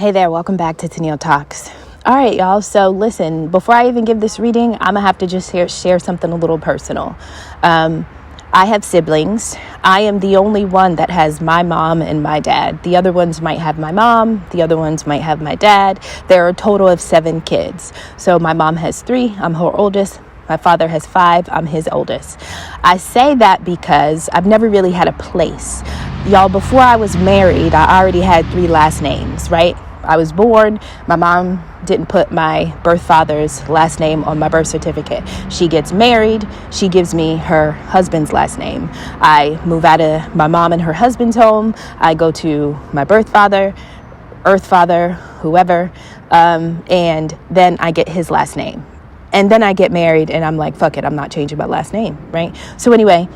Hey there, welcome back to Tennille Talks. All right, y'all. So listen, before I even give this reading, I'm gonna have to just share something a little personal. I have siblings. I am the only one that has my mom and my dad. The other ones might have my mom. The other ones might have my dad. There are a total of 7 kids. So my mom has 3. I'm her oldest. My father has 5. I'm his oldest. I say that because I've never really had a place. Y'all, before I was married, I already had 3 last names, right? I was born. My mom didn't put my birth father's last name on my birth certificate. She gets married. She gives me her husband's last name. I move out of my mom and her husband's home. I go to my birth father, earth father, whoever, and then I get his last name. And then I get married and I'm like, fuck it, I'm not changing my last name, right? So anyway,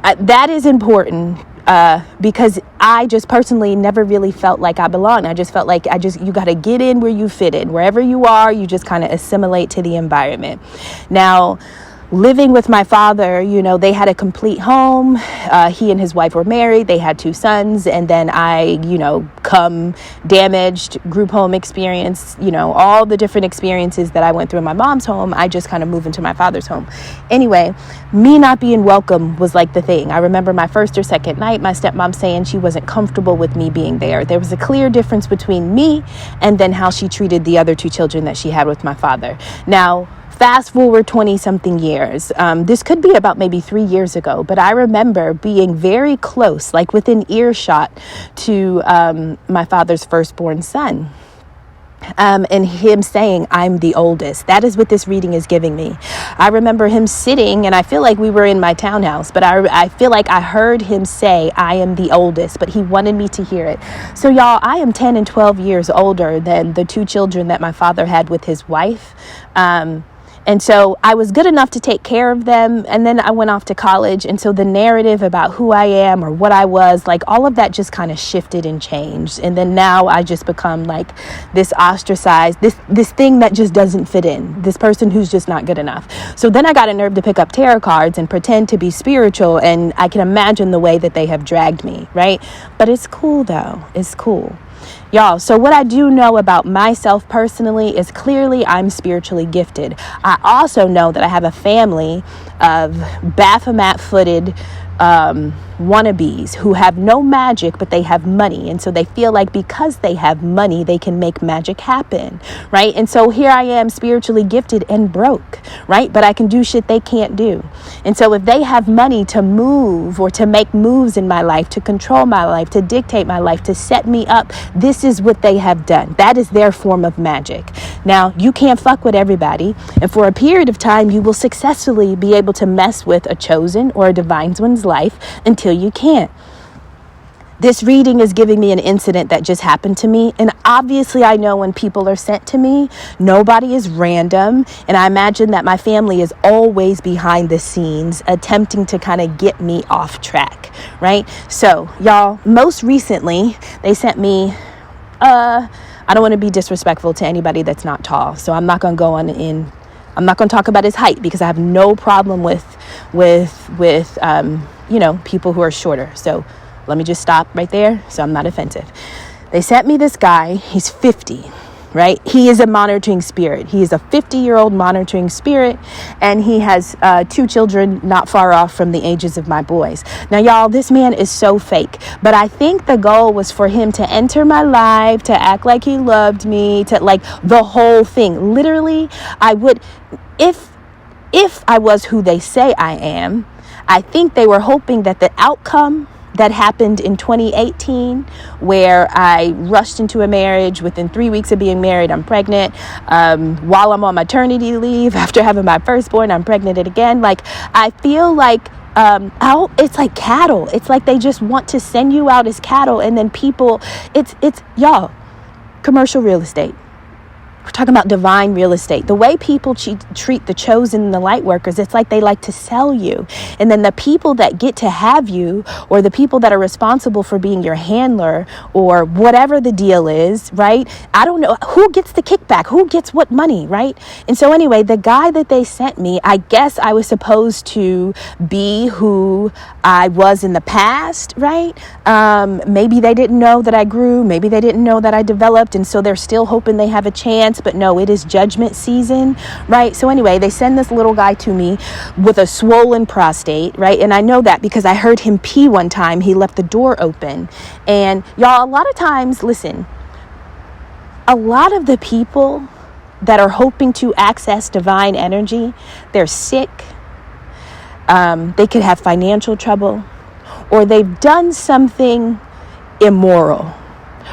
that is important because I just personally never really felt like I belonged. I just felt like you got to get in where you fit in. Wherever you are, you just kind of assimilate to the environment. Now, living with my father, they had a complete home. He and his wife were married. They had 2 sons. And then I, come damaged group home experience, all the different experiences that I went through in my mom's home. I just kind of moved into my father's home. Anyway, me not being welcome was like the thing. I remember my first or second night, my stepmom saying she wasn't comfortable with me being there. There was a clear difference between me and then how she treated the other 2 children that she had with my father. Now, fast forward 20 something years. This could be about maybe 3 years ago, but I remember being very close, like within earshot to my father's firstborn son. And him saying, I'm the oldest. That is what this reading is giving me. I remember him sitting, and I feel like we were in my townhouse, but I feel like I heard him say, I am the oldest, but he wanted me to hear it. So y'all, I am 10 and 12 years older than the 2 children that my father had with his wife. And so I was good enough to take care of them. And then I went off to college. And so the narrative about who I am or what I was, like all of that just kind of shifted and changed. And then now I just become like this ostracized, this thing that just doesn't fit in, this person who's just not good enough. So then I got a nerve to pick up tarot cards and pretend to be spiritual. And I can imagine the way that they have dragged me, right? But it's cool though. It's cool. Y'all, so what I do know about myself personally is clearly I'm spiritually gifted. I also know that I have a family of Baphomet-footed wannabes who have no magic, but they have money. And so they feel like because they have money, they can make magic happen, right? And so here I am spiritually gifted and broke, right? But I can do shit they can't do. And so if they have money to move or to make moves in my life, to control my life, to dictate my life, to set me up, this is what they have done. That is their form of magic. Now, you can't fuck with everybody. And for a period of time, you will successfully be able to mess with a chosen or a divine one's life until you can't. This reading is giving me an incident that just happened to me. And obviously I know when people are sent to me, nobody is random. And I imagine that my family is always behind the scenes attempting to kind of get me off track, right? So y'all, most recently they sent me, I don't want to be disrespectful to anybody that's not tall. So I'm not going to go on in. I'm not going to talk about his height because I have no problem with people who are shorter. So let me just stop right there so I'm not offensive. They sent me this guy. He's 50, right? He is a monitoring spirit. He is a 50-year-old monitoring spirit, and he has 2 children not far off from the ages of my boys. Now, y'all, this man is so fake, but I think the goal was for him to enter my life, to act like he loved me, to like the whole thing. Literally, I would, if I was who they say I am, I think they were hoping that the outcome that happened in 2018, where I rushed into a marriage. Within 3 weeks of being married, I'm pregnant. While I'm on maternity leave, after having my firstborn, I'm pregnant again. Like, I feel like it's like cattle. It's like they just want to send you out as cattle, and then people, it's y'all, commercial real estate. we're talking about divine real estate. The way people treat the chosen and the light workers, it's like they like to sell you. And then the people that get to have you, or the people that are responsible for being your handler, or whatever the deal is, right? I don't know who gets the kickback, who gets what money, right? And so anyway, the guy that they sent me, I guess I was supposed to be who I was in the past, right? Maybe they didn't know that I grew. Maybe they didn't know that I developed. And so they're still hoping they have a chance. But no, it is judgment season, right? So anyway, they send this little guy to me with a swollen prostate, right? And I know that because I heard him pee one time. He left the door open. And y'all, a lot of times, listen, a lot of the people that are hoping to access divine energy, they're sick. They could have financial trouble, or they've done something immoral,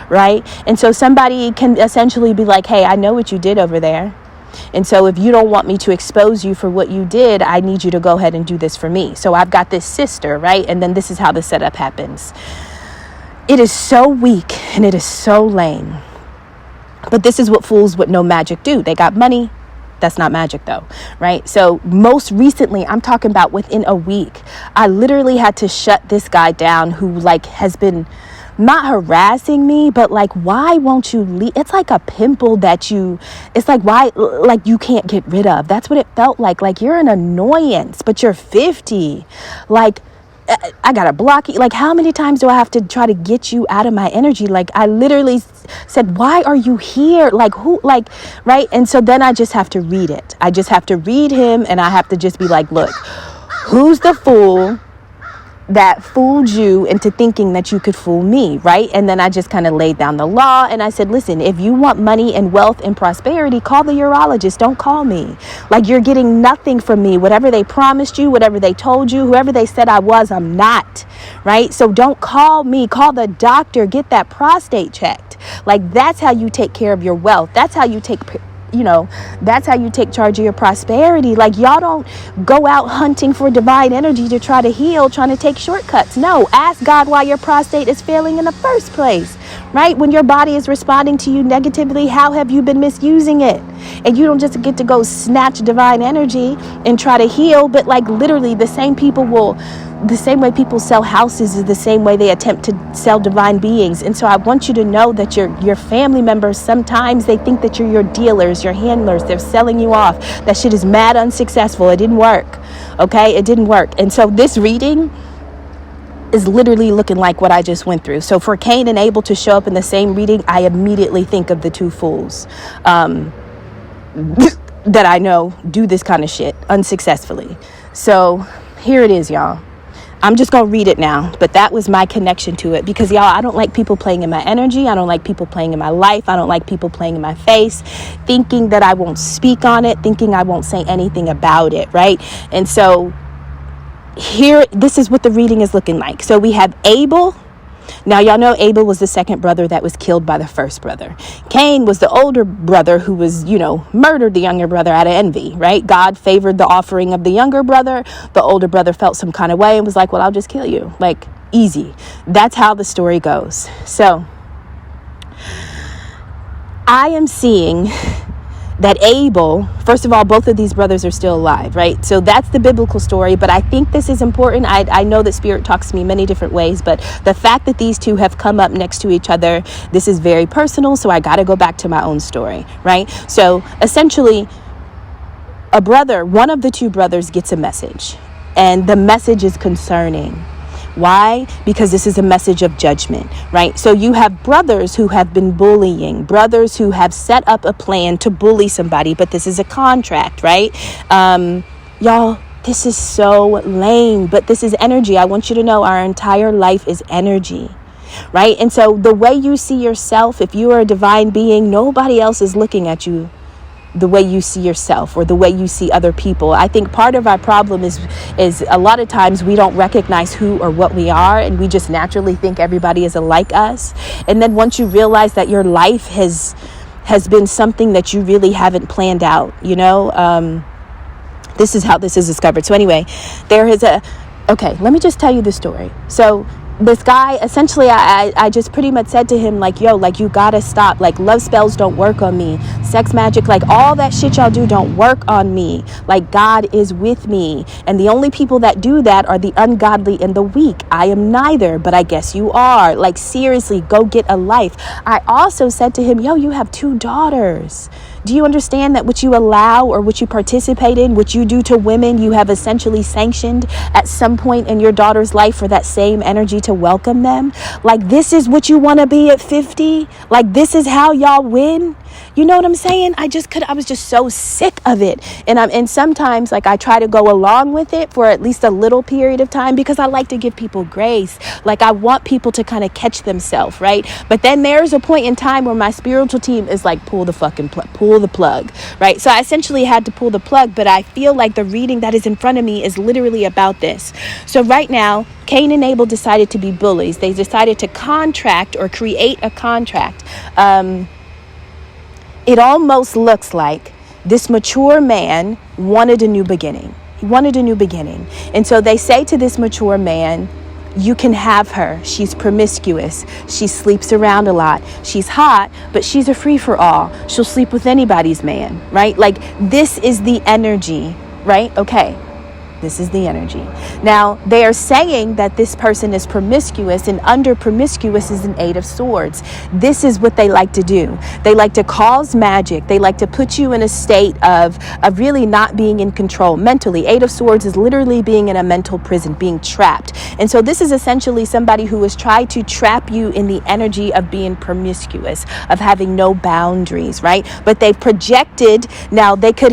right? And so somebody can essentially be like, hey, I know what you did over there. And so if you don't want me to expose you for what you did, I need you to go ahead and do this for me. So I've got this sister, right? And then this is how the setup happens. It is so weak and it is so lame. But this is what fools with no magic do. They got money. That's not magic though, right? So most recently, I'm talking about within a week, I literally had to shut this guy down who like has been not harassing me, but like, why won't you leave? It's like a pimple that it's like, why, like you can't get rid of. That's what it felt like you're an annoyance, but you're 50. Like, I gotta block you. Like, how many times do I have to try to get you out of my energy? Like, I literally said, why are you here? Like, who, like, right? And so then I just have to read it. I just have to read him, and I have to just be like, look, who's the fool that fooled you into thinking that you could fool me, right? And then I just kind of laid down the law, and I said, listen, if you want money and wealth and prosperity, call the urologist. Don't call me. Like, you're getting nothing from me. Whatever they promised you, whatever they told you, whoever they said I was, I'm not, right? So don't call me. Call the doctor. Get that prostate checked. Like, that's how you take care of your wealth. That's how you take that's how you take charge of your prosperity. Like, y'all don't go out hunting for divine energy to try to heal, trying to take shortcuts. No, ask God why your prostate is failing in the first place, right? When your body is responding to you negatively, how have you been misusing it? And you don't just get to go snatch divine energy and try to heal, but like literally the same way people sell houses is the same way they attempt to sell divine beings. And so I want you to know that your family members, sometimes they think that you're your dealers, your handlers. They're selling you off. That shit is mad unsuccessful. It didn't work. Okay? It didn't work. And so this reading is literally looking like what I just went through. So for Cain and Abel to show up in the same reading, I immediately think of the two fools that I know do this kind of shit unsuccessfully. So here it is, y'all. I'm just going to read it now, but that was my connection to it because, y'all, I don't like people playing in my energy. I don't like people playing in my life. I don't like people playing in my face, thinking that I won't speak on it, thinking I won't say anything about it, right? And so this is what the reading is looking like. So we have Abel. Now, y'all know Abel was the second brother that was killed by the first brother. Cain was the older brother who was, murdered the younger brother out of envy, right? God favored the offering of the younger brother. The older brother felt some kind of way and was like, well, I'll just kill you. Like, easy. That's how the story goes. So I am seeing that Abel, first of all, both of these brothers are still alive, right? So that's the biblical story, but I think this is important. I know that Spirit talks to me many different ways, but the fact that these two have come up next to each other, this is very personal, so I got to go back to my own story, right? So essentially, one of the two brothers gets a message, and the message is concerning. Why? Because this is a message of judgment, right? So you have brothers who have been bullying, brothers who have set up a plan to bully somebody, but this is a contract, right? Y'all, this is so lame, but this is energy. I want you to know our entire life is energy, right? And so the way you see yourself, if you are a divine being, nobody else is looking at you the way you see yourself or the way you see other people. I think part of our problem is a lot of times we don't recognize who or what we are, and we just naturally think everybody is like us. And then once you realize that your life has been something that you really haven't planned out, this is how this is discovered. So anyway, let me just tell you the story. So this guy, essentially, I just pretty much said to him, like, yo, like, you gotta stop. Like, love spells don't work on me. Sex magic, like, all that shit y'all do don't work on me. Like, God is with me. And the only people that do that are the ungodly and the weak. I am neither, but I guess you are. Like, seriously, go get a life. I also said to him, yo, you have 2 daughters. Do you understand that what you allow or what you participate in, what you do to women, you have essentially sanctioned at some point in your daughter's life for that same energy to welcome them? Like, this is what you want to be at 50? Like, this is how y'all win? You know what I'm saying? I was just so sick of it. And sometimes, like, I try to go along with it for at least a little period of time because I like to give people grace. Like, I want people to kind of catch themselves, right? But then there's a point in time where my spiritual team is like, pull the plug, right? So I essentially had to pull the plug, but I feel like the reading that is in front of me is literally about this. So right now, Cain and Abel decided to be bullies. They decided to contract or create a contract. It almost looks like this mature man wanted a new beginning. He wanted a new beginning. And so they say to this mature man, you can have her. She's promiscuous. She sleeps around a lot. She's hot, but she's a free-for-all. She'll sleep with anybody's man, right? Like, this is the energy, right? Okay. This is the energy. Now, they are saying that this person is promiscuous, and under promiscuous is an 8 of Swords. This is what they like to do. They like to cause magic. They like to put you in a state of really not being in control mentally. 8 of Swords is literally being in a mental prison, being trapped. And so this is essentially somebody who has tried to trap you in the energy of being promiscuous, of having no boundaries, right? But they've projected, now this could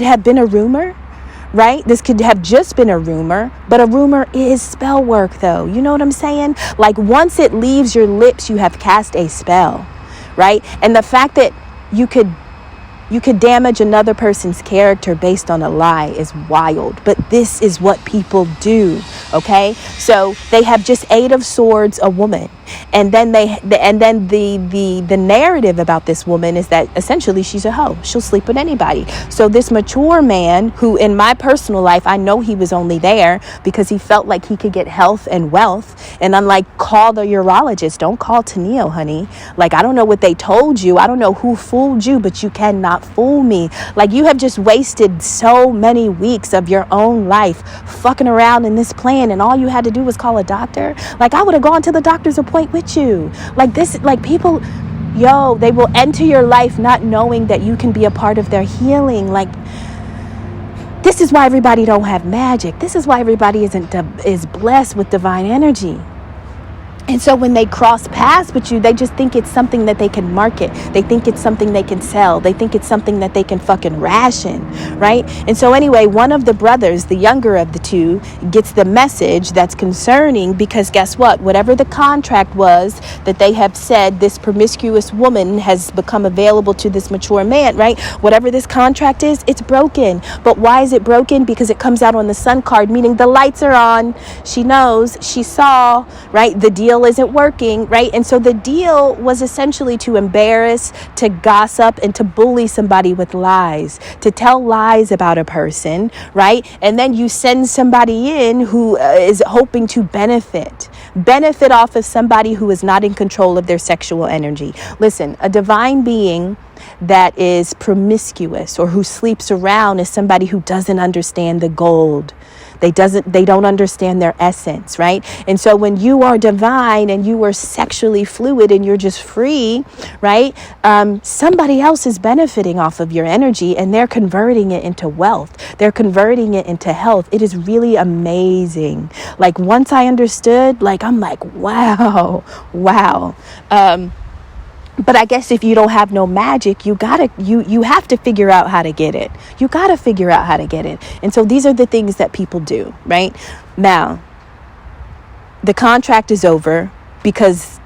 have been a rumor, right? This could have just been a rumor, but a rumor is spell work, though. You know what I'm saying? Like, once it leaves your lips, you have cast a spell, right? And the fact that you could damage another person's character based on a lie is wild. But this is what people do, okay? So they have just 8 of Swords, a woman. And then the narrative about this woman is that essentially she's a hoe. She'll sleep with anybody. So this mature man, who in my personal life, I know he was only there because he felt like he could get health and wealth. And I'm like, call the urologist. Don't call Taneo, honey. Like, I don't know what they told you. I don't know who fooled you, but you cannot fool me. Like, you have just wasted so many weeks of your own life fucking around in this plan, and all you had to do was call a doctor. Like, I would have gone to the doctor's appointment with you. Like, this, like, people, they will enter your life not knowing that you can be a part of their healing. Like, this is why everybody don't have magic. This is why everybody is blessed with divine energy. And so when they cross paths with you, they just think it's something that they can market. They think it's something they can sell. They think it's something that they can fucking ration, right? And so anyway, one of the brothers, the younger of the two, gets the message that's concerning because guess what? Whatever the contract was that they have said this promiscuous woman has become available to this mature man, right? Whatever this contract is, it's broken. But why is it broken? Because it comes out on the sun card, meaning the lights are on. She knows, she saw, right? The deal isn't working, right? And so the deal was essentially to embarrass, to gossip, and to bully somebody with lies, to tell lies about a person, right? And then you send somebody in who is hoping to benefit off of somebody who is not in control of their sexual energy. Listen, a divine being that is promiscuous or who sleeps around is somebody who doesn't understand the gold. They don't understand their essence, right? And so when you are divine and you are sexually fluid and you're just free, right? Somebody else is benefiting off of your energy and they're converting it into wealth. They're converting it into health. It is really amazing. Like, once I understood, like, I'm like, wow. But I guess if you don't have no magic, you have to figure out how to get it. You got to figure out how to get it. And so these are the things that people do, right? Now, the contract is over because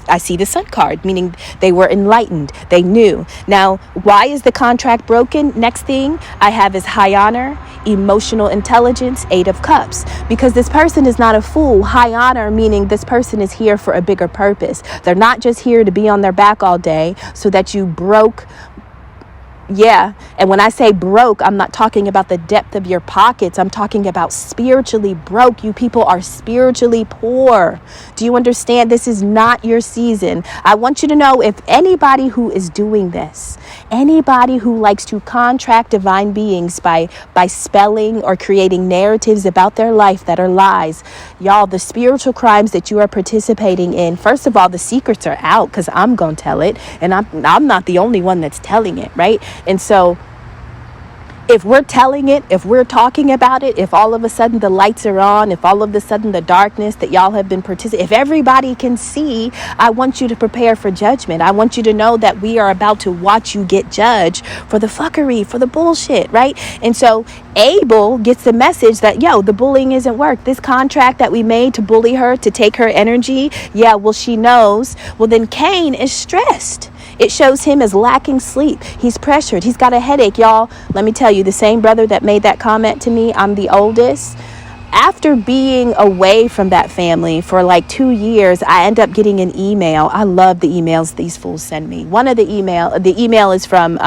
I see the sun card, meaning they were enlightened. They knew. Now, why is the contract broken? Next thing I have is high honor, emotional intelligence, 8 of Cups. Because this person is not a fool. High honor, meaning this person is here for a bigger purpose. They're not just here to be on their back all day so that you broke Yeah. And when I say broke, I'm not talking about the depth of your pockets. I'm talking about spiritually broke. You people are spiritually poor. Do you understand? This is not your season. I want you to know, if anybody who is doing this, anybody who likes to contract divine beings by spelling or creating narratives about their life that are lies, y'all, the spiritual crimes that you are participating in, first of all, the secrets are out, because I'm going to tell it. And I'm not the only one that's telling it, right? And so if we're telling it, if we're talking about it, if all of a sudden the lights are on, if all of a sudden the darkness that y'all have been participating, if everybody can see, I want you to prepare for judgment. I want you to know that we are about to watch you get judged for the fuckery, for the bullshit, right? And so Abel gets the message that, yo, the bullying isn't work. This contract that we made to bully her, to take her energy, yeah, well, she knows. Well, then Cain is stressed. It shows him as lacking sleep. He's pressured. He's got a headache, y'all. Let me tell you, the same brother that made that comment to me, I'm the oldest. After being away from that family for like 2 years, I end up getting an email. I love the emails these fools send me. One of the email is from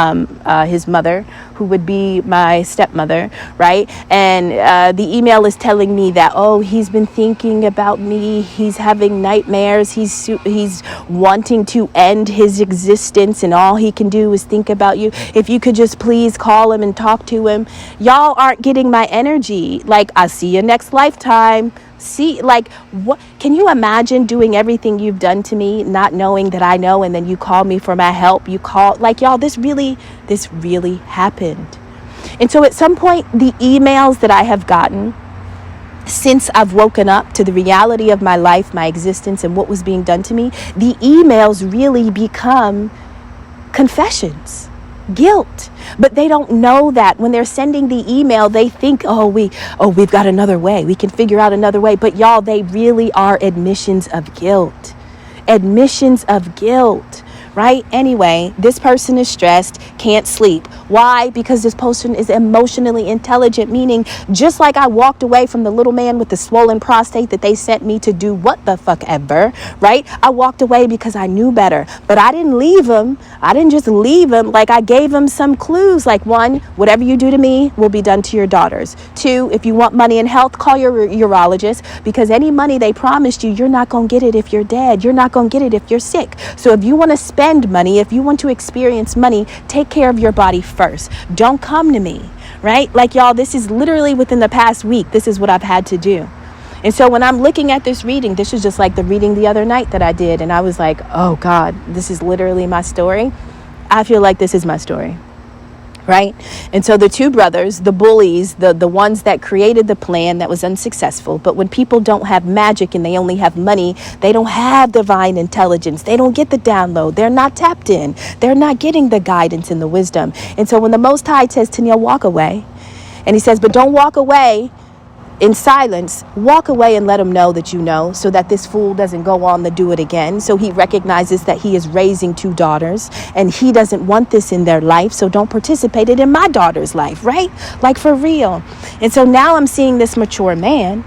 his mother, who would be my stepmother, right? And the email is telling me that, oh, he's been thinking about me. He's having nightmares. He's wanting to end his existence, and all he can do is think about you. If you could just please call him and talk to him. Y'all aren't getting my energy. Like, I see you next lifetime. See, like, what can you imagine doing everything you've done to me, not knowing that I know, and then you call me for my help? You call, like, y'all, this really happened. And so at some point, the emails that I have gotten since I've woken up to the reality of my life, my existence, and what was being done to me, the emails really become confessions. Guilt. But they don't know that when they're sending the email, they think, we've got another way. We can figure out another way. But y'all, they really are admissions of guilt. Admissions of guilt. Right? Anyway, this person is stressed, can't sleep. Why? Because this person is emotionally intelligent, meaning just like I walked away from the little man with the swollen prostate that they sent me to do what the fuck ever, right? I walked away because I knew better, but I didn't leave him. I didn't just leave him. Like, I gave him some clues. Like, 1, whatever you do to me will be done to your daughters. 2, if you want money and health, call your urologist, because any money they promised you, you're not going to get it if you're dead. You're not going to get it if you're sick. So if you want to spend money, if you want to experience money, take care of your body first. Don't come to me, right? Like, y'all, this is literally within the past week. This is what I've had to do. And so when I'm looking at this reading, this is just like the reading the other night that I did. And I was like, oh God, this is literally my story. I feel like this is my story. Right? And so the two brothers, the bullies, the ones that created the plan that was unsuccessful. But when people don't have magic and they only have money, they don't have divine intelligence. They don't get the download. They're not tapped in. They're not getting the guidance and the wisdom. And so when the Most High says to Neil, walk away, and he says, but don't walk away in silence, walk away and let him know that you know, so that this fool doesn't go on to do it again. So he recognizes that he is raising 2 daughters and he doesn't want this in their life. So don't participate it in my daughter's life, right? Like, for real. And so now I'm seeing this mature man.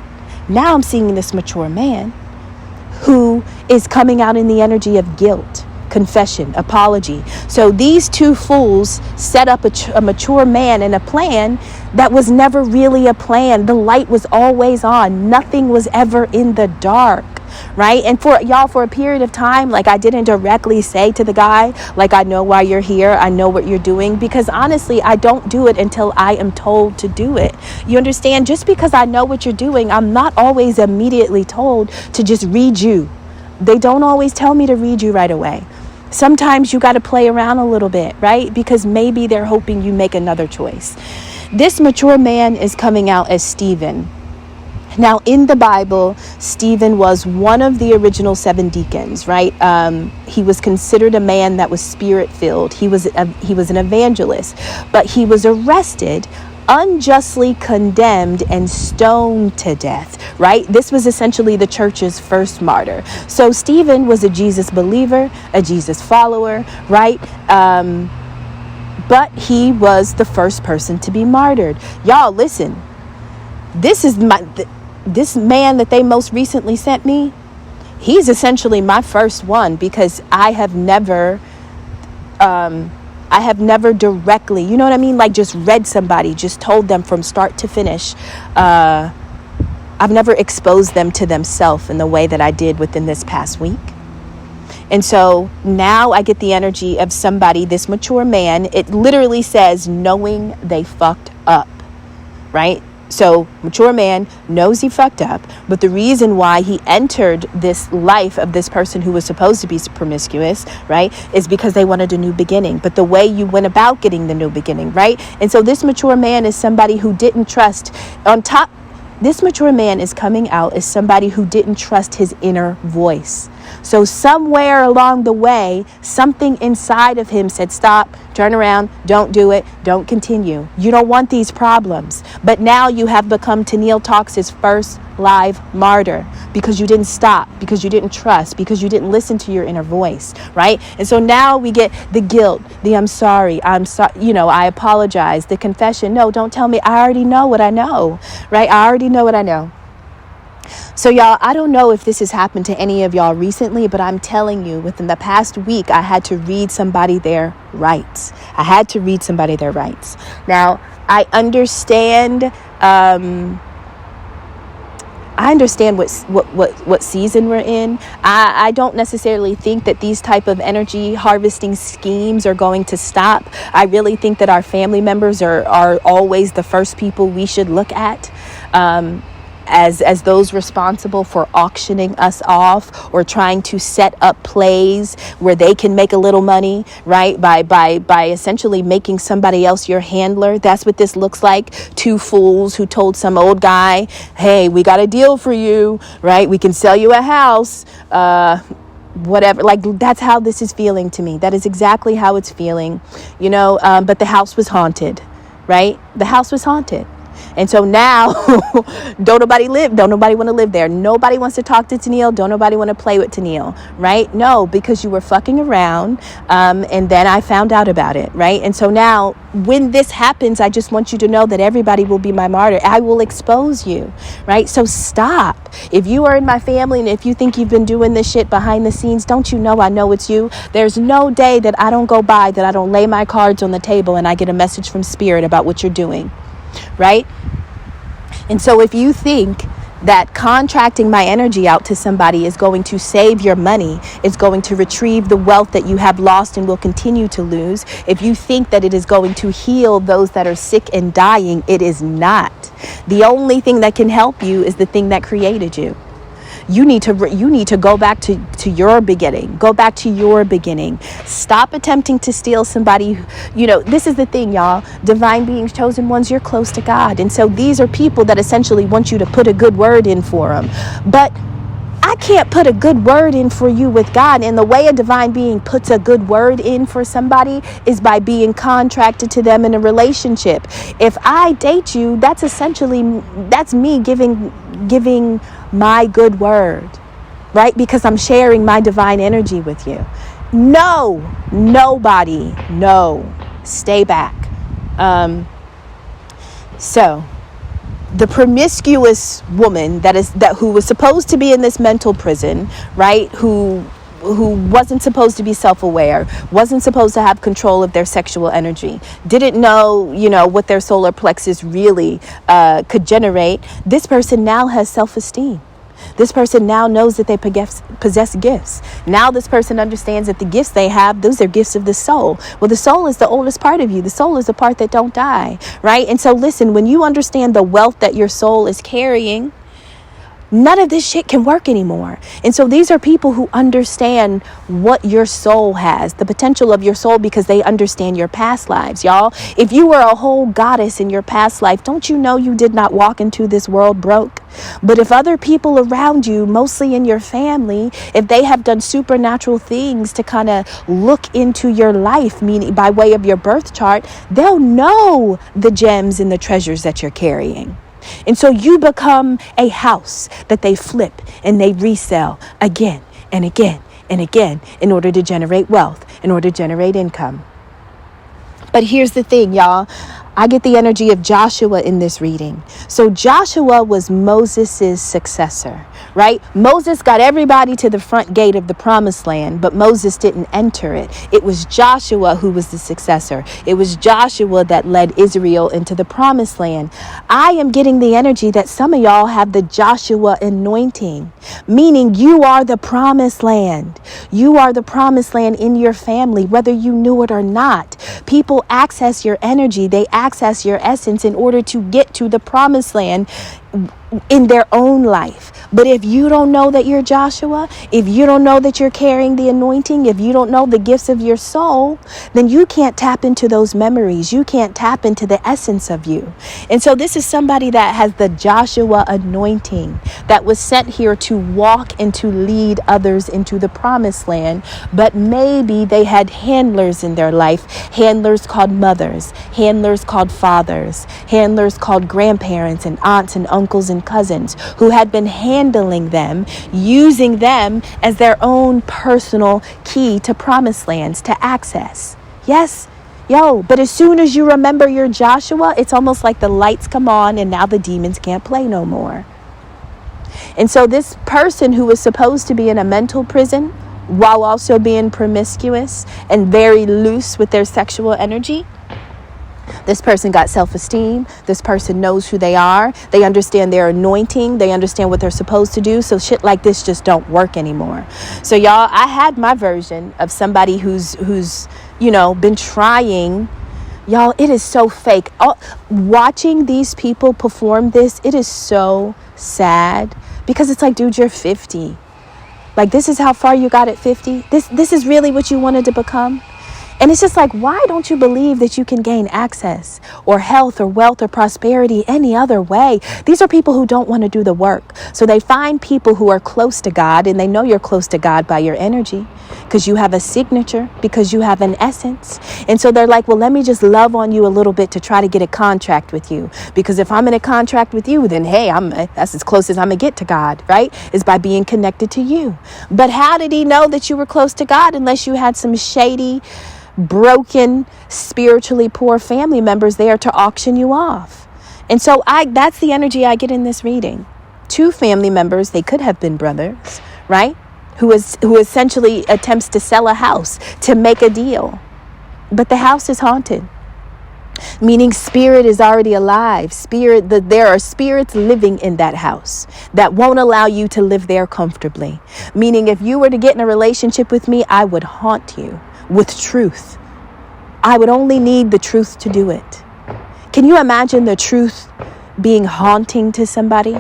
Who is coming out in the energy of guilt, confession, apology. So these 2 fools set up a mature man and a plan that was never really a plan. The light was always on. Nothing was ever in the dark, right? And for y'all, for a period of time, like, I didn't directly say to the guy, like, I know why you're here. I know what you're doing, because honestly, I don't do it until I am told to do it. You understand? Just because I know what you're doing, I'm not always immediately told to just read you. They don't always tell me to read you right away. Sometimes you got to play around a little bit, right? Because maybe they're hoping you make another choice. This mature man is coming out as Stephen. Now, in the Bible, Stephen was one of the original 7 deacons, right? He was considered a man that was spirit-filled. He was an evangelist, but he was arrested, unjustly condemned, and stoned to death, right? This was essentially the church's first martyr. So Stephen was a Jesus believer, a Jesus follower, right? But he was the first person to be martyred. Y'all, listen, this man that they most recently sent me, he's essentially my first one, because I have never I have never directly, you know what I mean? Like just read somebody, just told them from start to finish. I've never exposed them to themselves in the way that I did within this past week. And so now I get the energy of somebody, this mature man. It literally says knowing they fucked up, right? So mature man knows he fucked up, but the reason why he entered this life of this person who was supposed to be promiscuous, right, is because they wanted a new beginning. But the way you went about getting the new beginning, right? And so this mature man is somebody who didn't trust. This mature man is coming out as somebody who didn't trust his inner voice. So somewhere along the way, something inside of him said, stop, turn around, don't do it, don't continue. You don't want these problems. But now you have become Tennille Talks' first live martyr because you didn't stop, because you didn't trust, because you didn't listen to your inner voice, right? And so now we get the guilt, the I'm sorry, I apologize, the confession. No, don't tell me. I already know what I know, right? I already know what I know. So y'all, I don't know if this has happened to any of y'all recently, but I'm telling you, within the past week, I had to read somebody their rights. Now, I understand what season we're in. I don't necessarily think that these type of energy harvesting schemes are going to stop. I really think that our family members are always the first people we should look at. As those responsible for auctioning us off or trying to set up plays where they can make a little money, right? By essentially making somebody else your handler. That's what this looks like. Two fools who told some old guy, hey, we got a deal for you, right? We can sell you a house, whatever. Like, that's how this is feeling to me. That is exactly how it's feeling, but the house was haunted, right? The house was haunted. And so now don't nobody want to live there. Nobody wants to talk to Tennille. Don't nobody want to play with Tennille, right? No, because you were fucking around. And then I found out about it, right? And so now when this happens, I just want you to know that everybody will be my martyr. I will expose you, right? So stop. If you are in my family and if you think you've been doing this shit behind the scenes, don't you know I know it's you? There's no day that I don't go by that I don't lay my cards on the table and I get a message from spirit about what you're doing. Right? And so if you think that contracting my energy out to somebody is going to save your money, it's going to retrieve the wealth that you have lost and will continue to lose, if you think that it is going to heal those that are sick and dying, it is not. The only thing that can help you is the thing that created you. You need to go back to your beginning. Go back to your beginning. Stop attempting to steal somebody. This is the thing, y'all. Divine beings, chosen ones, you're close to God. And so these are people that essentially want you to put a good word in for them. But I can't put a good word in for you with God. And the way a divine being puts a good word in for somebody is by being contracted to them in a relationship. If I date you, that's me giving my good word, right? Because I'm sharing my divine energy with you. No, nobody, no, stay back. So the promiscuous woman who was supposed to be in this mental prison, right? Who wasn't supposed to be self-aware, wasn't supposed to have control of their sexual energy, didn't know, what their solar plexus really could generate. This person now has self-esteem. This person now knows that they possess gifts. Now this person understands that the gifts they have, those are gifts of the soul. Well, the soul is the oldest part of you. The soul is the part that don't die, right? And so listen, when you understand the wealth that your soul is carrying, none of this shit can work anymore. And so these are people who understand what your soul has, the potential of your soul, because they understand your past lives, y'all. If you were a whole goddess in your past life, don't you know you did not walk into this world broke? But if other people around you, mostly in your family, if they have done supernatural things to kind of look into your life, meaning by way of your birth chart, they'll know the gems and the treasures that you're carrying. And so you become a house that they flip and they resell again and again and again in order to generate wealth, in order to generate income. But here's the thing, y'all. I get the energy of Joshua in this reading. So Joshua was Moses' successor, right? Moses got everybody to the front gate of the promised land, but Moses didn't enter it. It was Joshua who was the successor. It was Joshua that led Israel into the promised land. I am getting the energy that some of y'all have the Joshua anointing, meaning you are the promised land. You are the promised land in your family, whether you knew it or not. People access your energy. They access your essence in order to get to the promised land in their own life. But if you don't know that you're Joshua, if you don't know that you're carrying the anointing, if you don't know the gifts of your soul, then you can't tap into those memories. You can't tap into the essence of you. And so this is somebody that has the Joshua anointing, that was sent here to walk and to lead others into the promised land. But maybe they had handlers in their life, handlers called mothers, handlers called fathers, handlers called grandparents and aunts and uncles and cousins who had been handling them, using them as their own personal key to promised lands to access. Yes, but as soon as you remember your Joshua, it's almost like the lights come on and now the demons can't play no more. And so this person who was supposed to be in a mental prison while also being promiscuous and very loose with their sexual energy, this person got self-esteem. This person knows who they are. They understand their anointing. They understand what they're supposed to do. So shit like this just don't work anymore. So y'all, I had my version of somebody who's been trying. Y'all, it is so fake. Watching these people perform this, it is so sad because it's like, dude, you're 50. Like, this is how far you got at 50. This is really what you wanted to become. And it's just like, why don't you believe that you can gain access or health or wealth or prosperity any other way? These are people who don't want to do the work. So they find people who are close to God, and they know you're close to God by your energy because you have a signature, because you have an essence. And so they're like, well, let me just love on you a little bit to try to get a contract with you. Because if I'm in a contract with you, then hey, that's as close as I'm going to get to God, right? Is by being connected to you. But how did he know that you were close to God unless you had some shady, broken, spiritually poor family members there to auction you off? And so that's the energy I get in this reading. Two family members, they could have been brothers, right? Who essentially attempts to sell a house to make a deal. But the house is haunted. Meaning spirit is already alive. There are spirits living in that house that won't allow you to live there comfortably. Meaning if you were to get in a relationship with me, I would haunt you with truth. I would only need the truth to do it. Can you imagine the truth being haunting to somebody?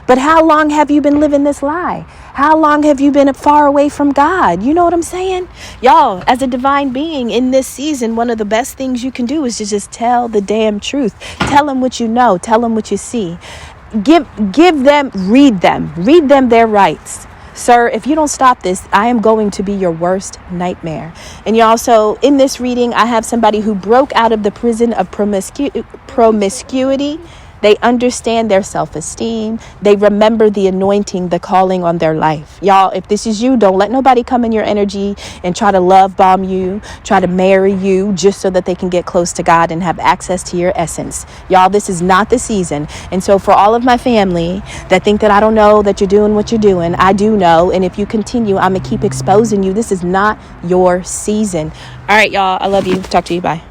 But how long have you been living this lie? How long have you been far away from God? You know what I'm saying? Y'all, as a divine being in this season, one of the best things you can do is to just tell the damn truth. Tell them what you know. Tell them what you see. Read them their rights. Sir, if you don't stop this, I am going to be your worst nightmare. And you also, in this reading, I have somebody who broke out of the prison of promiscuity. They understand their self-esteem. They remember the anointing, the calling on their life. Y'all, if this is you, don't let nobody come in your energy and try to love bomb you, try to marry you just so that they can get close to God and have access to your essence. Y'all, this is not the season. And so for all of my family that think that I don't know that you're doing what you're doing, I do know. And if you continue, I'm going to keep exposing you. This is not your season. All right, y'all, I love you. Talk to you. Bye.